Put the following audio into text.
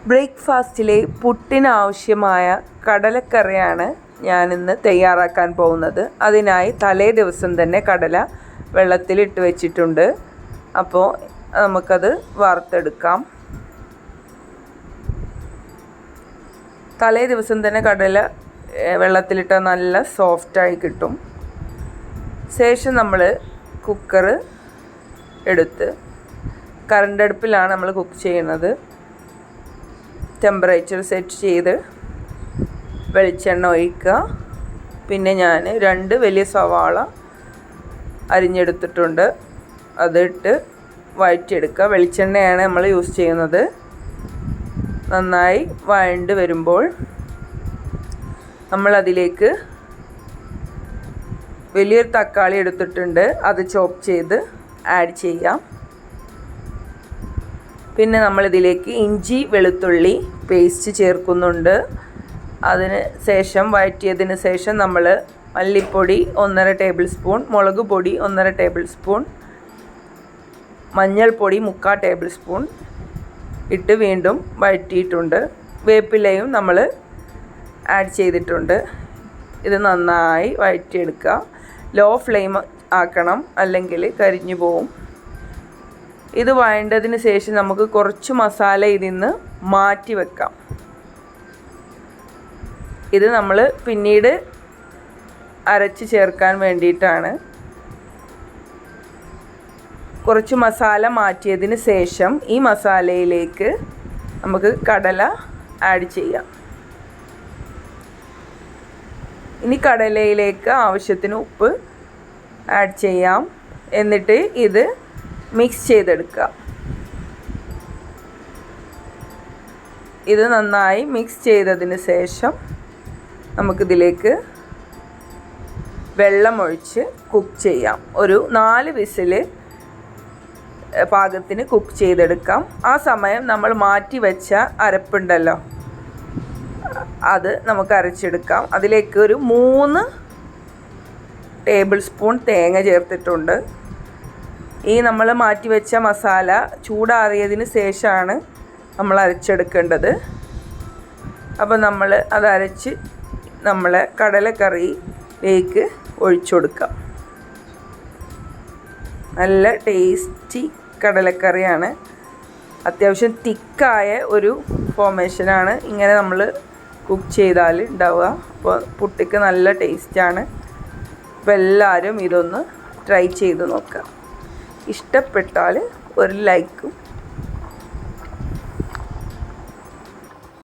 ബ്രേക്ക്ഫാസ്റ്റിലെ പുട്ടിനാവശ്യമായ കടലക്കറിയാണ് ഞാനിന്ന് തയ്യാറാക്കാൻ പോകുന്നത്. അതിനായി തലേ ദിവസം തന്നെ കടല വെള്ളത്തിലിട്ട് വെച്ചിട്ടുണ്ട്. അപ്പോൾ നമുക്കത് വറുത്തെടുക്കാം. തലേ ദിവസം തന്നെ കടല വെള്ളത്തിലിട്ടാൽ നല്ല സോഫ്റ്റായി കിട്ടും. ശേഷം നമ്മൾ കുക്കർ എടുത്ത് കറണ്ട് അടുപ്പിലാണ് നമ്മൾ കുക്ക് ചെയ്യുന്നത്. ടെമ്പറേച്ചർ സെറ്റ് ചെയ്ത് വെളിച്ചെണ്ണ ഒഴിക്കുക. പിന്നെ ഞാൻ 2 വലിയ സവാള അരിഞ്ഞെടുത്തിട്ടുണ്ട്, അതിട്ട് വഴറ്റിയെടുക്കുക. വെളിച്ചെണ്ണയാണ് നമ്മൾ യൂസ് ചെയ്യുന്നത്. നന്നായി വഴണ്ട് വരുമ്പോൾ നമ്മളതിലേക്ക് വലിയൊരു തക്കാളി എടുത്തിട്ടുണ്ട്, അത് ചോപ്പ് ചെയ്ത് ആഡ് ചെയ്യാം. പിന്നെ നമ്മളിതിലേക്ക് ഇഞ്ചി വെളുത്തുള്ളി പേസ്റ്റ് ചേർക്കുന്നുണ്ട്. അതിന് ശേഷം വഴറ്റിയതിന് ശേഷം നമ്മൾ മല്ലിപ്പൊടി 1.5 ടേബിൾ സ്പൂൺ, മുളക് പൊടി 1.5 ടേബിൾ സ്പൂൺ, മഞ്ഞൾപ്പൊടി 3/4 ടേബിൾ സ്പൂൺ ഇട്ട് വീണ്ടും വഴറ്റിയിട്ടുണ്ട്. വേപ്പിലയും നമ്മൾ ആഡ് ചെയ്തിട്ടുണ്ട്. ഇത് നന്നായി വഴറ്റിയെടുക്കുക. ലോ ഫ്ലെയിം ആക്കണം, അല്ലെങ്കിൽ കരിഞ്ഞു പോവും. ഇത് വഴണ്ടതിന് ശേഷം നമുക്ക് കുറച്ച് മസാല ഇതിൽ നിന്ന് മാറ്റി വെക്കാം. ഇത് നമ്മൾ പിന്നീട് അരച്ച് ചേർക്കാൻ വേണ്ടിയിട്ടാണ്. കുറച്ച് മസാല മാറ്റിയതിന് ശേഷം ഈ മസാലയിലേക്ക് നമുക്ക് കടല ആഡ് ചെയ്യാം. ഇനി കടലയിലേക്ക് ആവശ്യത്തിന് ഉപ്പ് ആഡ് ചെയ്യാം. എന്നിട്ട് ഇത് മിക്സ് ചെയ്തെടുക്കുക. ഇത് നന്നായി മിക്സ് ചെയ്തതിന് ശേഷം നമുക്കിതിലേക്ക് വെള്ളമൊഴിച്ച് കുക്ക് ചെയ്യാം. ഒരു 4 വിസിൽ പാകത്തിന് കുക്ക് ചെയ്തെടുക്കാം. ആ സമയം നമ്മൾ മാറ്റി വെച്ച അരപ്പുണ്ടല്ലോ, അത് നമുക്ക് അരച്ചെടുക്കാം. അതിലേക്ക് ഒരു 3 ടേബിൾ സ്പൂൺ തേങ്ങ ചേർത്തിട്ടുണ്ട്. ഈ നമ്മൾ മാറ്റി വെച്ച മസാല ചൂടാറിയതിന് ശേഷമാണ് നമ്മൾ അരച്ചെടുക്കേണ്ടത്. അപ്പോൾ നമ്മൾ അത് അരച്ച് നമ്മളെ കടലക്കറിയിലേക്ക് ഒഴിച്ചു കൊടുക്കാം. നല്ല ടേസ്റ്റി കടലക്കറിയാണ്. അത്യാവശ്യം തിക്കായ ഒരു ഫോർമേഷനാണ് ഇങ്ങനെ നമ്മൾ കുക്ക് ചെയ്താൽ ഉണ്ടാവുക. അപ്പോൾ പുട്ടിക്ക് നല്ല ടേസ്റ്റാണ്. അപ്പോൾ എല്ലാവരും ഇതൊന്ന് ട്രൈ ചെയ്ത് നോക്കുക. ഇഷ്ടപ്പെട്ടാൽ ഒരു ലൈക്കും